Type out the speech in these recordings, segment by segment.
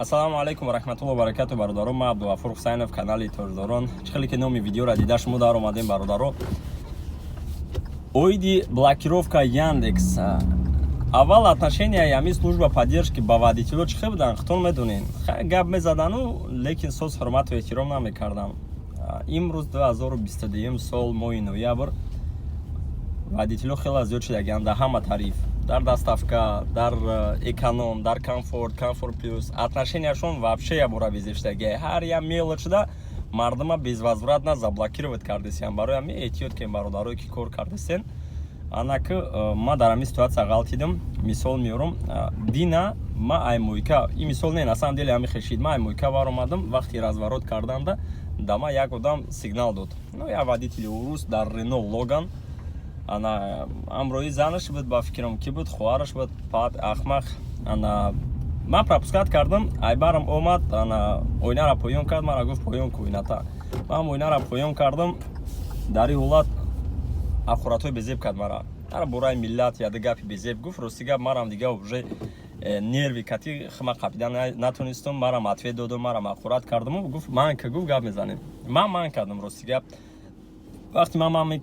Ассалому алейкум ва рахматуллоҳи ва баракатуҳ бародарон. Ман Абдуғафур Ҳусайнов, канали Тоҷдорон. Чӣ хеле ки номи видеоро дида шумо дар омадем бародаро. Оиди блокировка Яндекс. Аввал отношения ями служба поддержки ба водителё чӣ хел будан? Худтон медонен. Гап мезадану, лекин соз ҳурмату эҳтиром намекардан. Имрӯз 2022 сол моҳи ноябр. Водителё хеле зиёд шудагианд дар ҳама тараф. Дар доставка, дар эконом, дар комфорт плюс. Отношенияшон вообще ябора безештаги. Ҳар як мелочда мардума безвозвратно заблокировать кардесен. Барои ҳамин эҳтиёт ки бародарое ки кор кардесен. Анаки ма дар ҳамин ситуация ғалтидам. Мисол меорам. Дина ма аймойка. И мисол не на самом деле ҳамин хешид. Ма аймойка бар омадам вақти разворот карданда дама як одам сигнал дод. Ну я водитель урус дар Рено Логан. Ана амрои занаш буд ба фикрам ки буд хоҳараш буд пад ахмақ. Ана ман пропускат кардам, айбарам омад, ана ойнаро поён кард, мара гуфт поён кӯ ината. Ман ойнаро поён кардам, дар ин ҳолат ахуратҳои безеб кард мара. Ара бораи миллат яда гапи безеб гуфт, рости гап марам дига уже нерви кати хма қапида натонистам, марам ответ додам, марам ахурат кардам, гуфт ман ка гуфт гап мезанем. Ман кардам рости гап. Вақти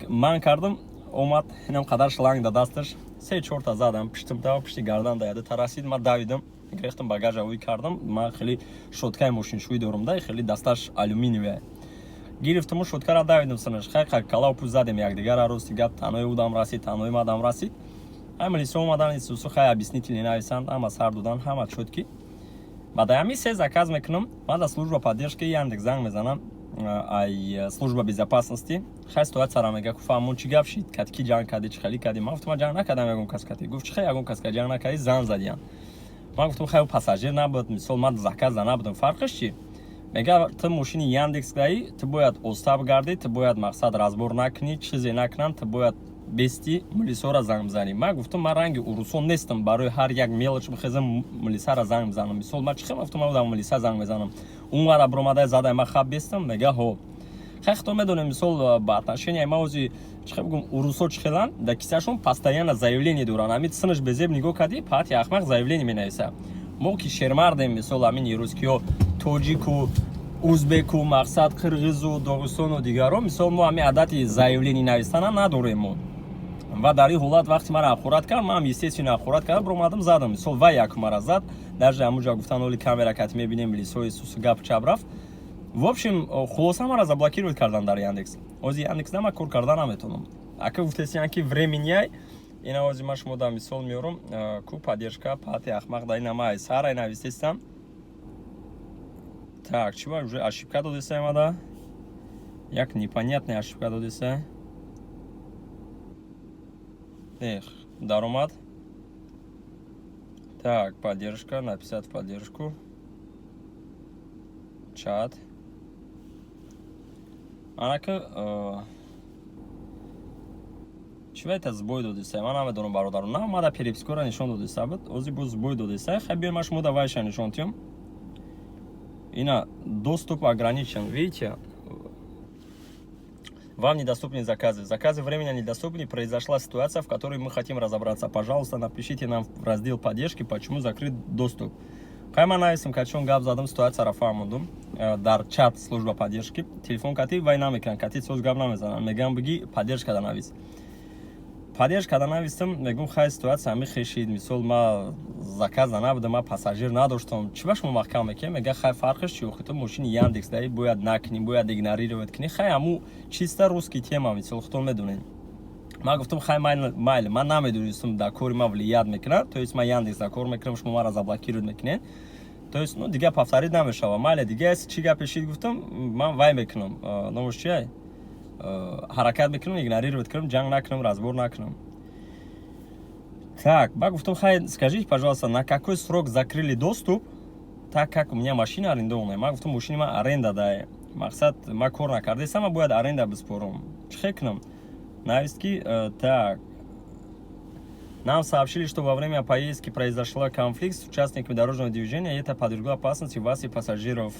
ман кардам омад, инам қадар шланг да дасташ 3-4 та задам, пиштимтава пишти гардан да яда тарасид, ма давидам, грехтам багажа ӯй кардам, ма хеле шоткаи мошиншӯӣ дорам да, хеле дасташ алюминиеве. Гирифтам шоткара давидам санаш, хай калавпу задем якдигара рости гап, танои удам расид, танои мадам расид. Ай милиса омадан исусу хай объяснители нависанд, ама сар додан, ҳама чотки. Баъд ҳамин се заказ мекунам, ман дар служба поддержки Яндекс занг мезанам. Ай служба безопасности хай ситуацияра мега фаҳмон чӣ гап шид кад ки ҷанг кади чӣ хеле кади. Ман гуфтам ҷанг накардам, ягон кас кади. Гуфт чӣ хеле ягон кас кади ҷанг накади, зан задиян. Ман гуфтам хай пассажир набуд, мисол ман заказа набудам, фарқаш чӣ? Мега ту мошини Яндекс гаи, ту бояд остаб гарди, ту бояд мақсад разбор накунӣ, чизе накунанд, ту бояд бести милисора занг бизанӣ. Ман гуфтам ман ранги урусон нестам, барои ҳар як мелоч бихезам милисара занг бизанам. Мисол ман чӣ хел гуфтам ман будам милиса занг мезанам. Унвара бромадай задай ма хаб бестам, мега ҳо. Хай хто медонем мисол ба отношения ма ози чӣ хел гум урусо чӣ хелан, да кисашон постоянно заявление доран. Амид синаш безеб нигоҳ кади, пати ахмақ заявление менависа. Мо ки шермардем мисол амин ирӯзкиё тоҷику, узбеку, мақсад қирғизу, Догистону дигаро, мисол мо амин адати заявление навистана надорем мо. Ва дар ин ҳолат вақти мара ахурат кард, ман естественно ахурат кардам, бромадам задам. Мисол вай як мара зад, даже амуҷа гуфтан оли камера кати мебинем милисои сусу гап чап рафт. В общем, хулоса мара заблокировать кардан дар Яндекс. Ози Яндекс нама кор кардан наметонам. Ака гуфтесиян ки времени ина ози ма шумо да мисол меорам, ку поддержка пати ахмақ да ина ма сара ина вистесам. Так, чива уже ошибка додеса имада. Як непонятная ошибка додеса. Эх, даромад. Так, поддержка, написать в поддержку. Чат. Анака чива это сбой додеса? Ман намедонам бародаро. На омада перепискора нишон додеса буд. Ози бо сбой додеса. Хай биём шумо да вайша нишон тиём. Ина доступ ограничен. Видите? Вам недоступны заказы. Заказы временно недоступны. Произошла ситуация, в которой мы хотим разобраться. Пожалуйста, напишите нам в раздел поддержки, почему закрыт доступ. Хайма нависим, качон гап задам ситуация рафамудум. Дар чат служба поддержки. Телефон кати вай намекан. Кати соз гап намезанам. Мегам бги поддержка да навис. Поддержка да нависам. Мегум хай ситуация ами хешид. Мисол ма заказа набудам, ма пассажир надоштам. Чива шумо маҳкам мекунем? Мега хай фарқаш чӣ? Худто мошини Яндекс даи бояд накунӣ, бояд игнорировать кунӣ. Хай аму чиста русский тема мисол худтон медонем. Ман гуфтам хай майли, ман намедонистам дар кори ма влият мекунад. То есть ма Яндекс дар кор мекунам, шумо мара заблокировать мекунед. То есть ну дига повторить намешава. Майли дига чӣ гапе шид гуфтам, ман вай мекунам. Номаш чӣ ай? Ҳаракат мекунам, игнорировать кунам, ҷанг накунам, разбор накунам. Так, ба гуфтам хай скажите, пожалуйста, на какой срок закрыли доступ, так как у меня машина арендованная. Ман гуфтам машини ман аренда дай. Мақсад ма кор накардесам, ма бояд аренда биспорам. Чӣ хел кунам? Навистки, так. Нам сообщили, что во время поездки произошел конфликт с участниками дорожного движения, и это подвергло опасности вас и пассажиров.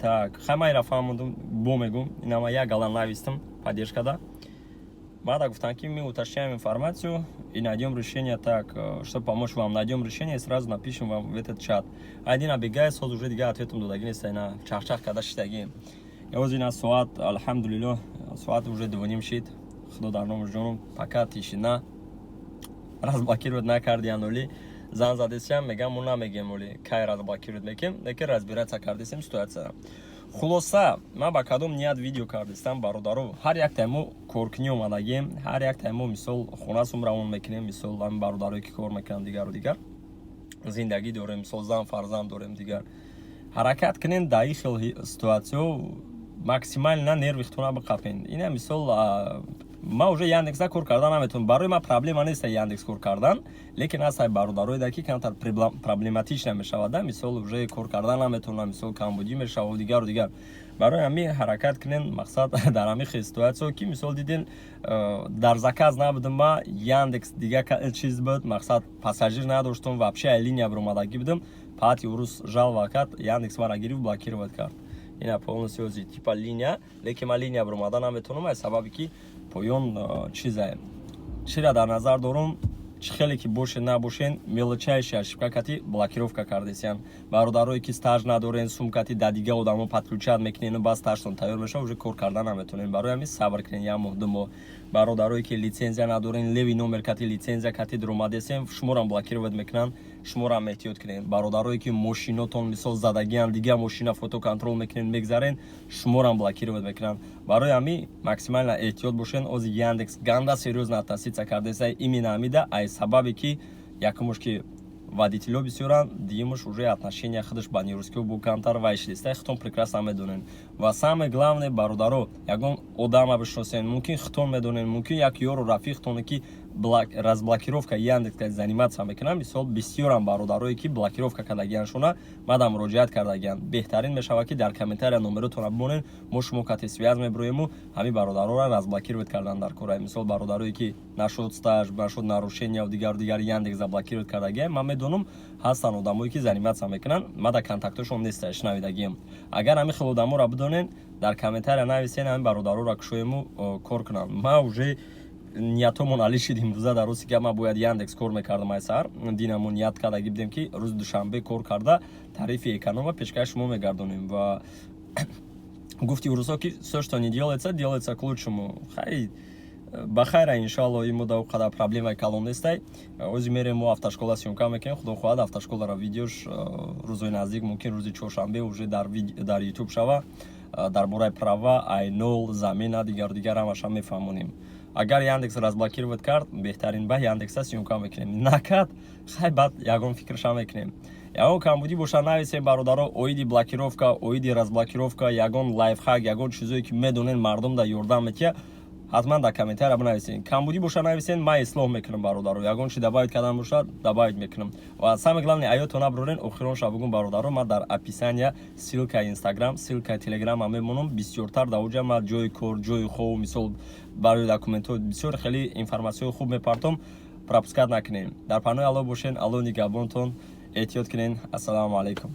Так, хай майра фамудум, бомегум, ина ма як галан навистам, поддержка да. Мада гуфтан ки мы уточняем информацию и найдем решение так, чтобы помочь вам. Найдем решение и сразу напишем вам в этот чат. Один обегает, сразу уже дига ответом додагин есть на чах-чах, когда шитаги. Я вот на суат, альхамдулилlah, суат уже двуним шит. Худо дар номи ҷонам, пока тишина. Разблокировать накардиан оли. Зан задесям, мегам мы намегем оли. Кай разблокировать мекем, лекин разбираться кардесем ситуация. Хулоса, ма ба кадом ният видео кардистам бародаро. Ҳар як таймо коркини омадагем, ҳар як таймо мисол хонасум равон мекунем, мисол ҳамин бародарое ки кор мекунам дигару дигар. Зиндагӣ дорем, мисол зан фарзанд дорем дигар. Ҳаракат кунем дар ин хел ситуатсиё максимально нерви хутона биқапен. Ина мисол ма уже Яндекса кор кардан наметавонам. Барои ман проблема нест Яндекс кор кардан, лекин асай бародарое ки камтар проблематична мешавад, мисол уже кор кардан наметавонам, мисол камбудӣ мешавад дигару дигар. Барои ҳамин ҳаракат кунен, мақсад дар ҳамин ситуатсиё ки мисол дидин дар заказ набудам ма, Яндекс дига чиз буд, мақсад пассажир надоштам, вообще линия биромадагӣ будам, пати урус жал вақт Яндекс мара гирифт блокировать кард. Ина полностью типа линия, лекин ман линия биромада наметавонам, аз сабаби ки поён чизае. Чира дар назар дорум, чӣ хеле ки боше набошен, мелочайши ошибка кати блокировка кардесиян. Бародарое ки стаж надорен, сумкати да дига одамо подключат мекунен, бас стажтон тайёр мешава, уже кор кардан наметавонен. Барои ҳамин сабр кунен, як моҳ ду моҳ. Бародарое ки лицензия надорен, леви номер кати лицензия кати дуромадесем, шуморам блокировать мекунан, шуморам эҳтиёт кунен. Бародарое ки мошинотон мисол задагиан, дига мошина фотоконтрол мекунен, мегзарен, шуморам блокировать мекунан. Барои ҳамин максимально эҳтиёт бошен. Ози Яндекс ганда серьёзно относиться кардесай именно ҳамида, ай сабаби ки якумуш ки водителё бисёран, дигимуш уже отношения худаш ба нерускиё бу камтар вайшлистай, хитон прекрасно медонен. Ва самое главное, бародаро, ягон одама бишносен, мумкин хитон медонен, мумкин як ёру рафиқтоне ки разблокировка Яндекс заниматься мекунам, мисол бисёрам бародарое ки блокировка кардагианшона мада муроҷиат кардагиан. Беҳтарин мешавад ки дар комментария номеротона бимонен, мо шумо кати связ мебироему, ҳамин бародароро разблокировать кардан дар кора. Мисол бародарое ки нашуд стаж, нашуд нарушения ва дигару дигар Яндекс заблокировать кардагиан, ман медонам ҳастан одамое ки заниматься мекунан, мада контактошон неста шунавидагиам. Агар ҳамин хел одаморо бидонен, дар комментария нависен, ҳамин бародароро кушоему кор кунам. Ман уже ниятомон али шид имрӯза дар рӯзи ки ман бояд Яндекс кор мекардам ай саҳар, динамон ният кардаги будем ки рӯзи душанбе кор карда тарифи эконома пешкаш шумо мегардонем. Ва гуфти урусо ки всё что не делается, делается к лучшему. Хай бахайра иншалло ин мудда қадар проблемаи калон нестай. Ози мерем мо автошкола сёмка мекунем, худо хоҳад автошколаро видеош рӯзои наздик мумкин рӯзи чоршанбе уже дар YouTube шава, дар бораи права, айнол, замина, дигару дигар ҳамаша мефаҳмонем. Агар Яндекс разблокировать кард, беҳтарин ба Яндекса сёмка мекунем. Накард, хай бад ягон фикрша мекунем. Ягон камбудӣ боша нависем бародаро, оиди блокировка, оиди разблокировка, ягон лайфхак, ягон чизое ки медонен мардум да ёрдам метия, ҳатман дар комментария бинависен. Камбудӣ боша нависен, ман ислоҳ мекунам бародаро. Ягон чи добавить кардан бошад, добавить мекунам. Ва самое главное, аётон наброрен, охирон шав бугум бародаро, ман дар описания ссилкаи Instagram, ссилкаи Telegram ам мемонам, бисёртар дар оҷа ман ҷои кор, ҷои хов, мисол барои документҳо бисёр хеле информатсияи хуб мепартом, пропускат накунем. Дар панои Аллоҳ бошен, Аллоҳ нигоҳбонтон, эҳтиёт кунен. Ассалому алайкум.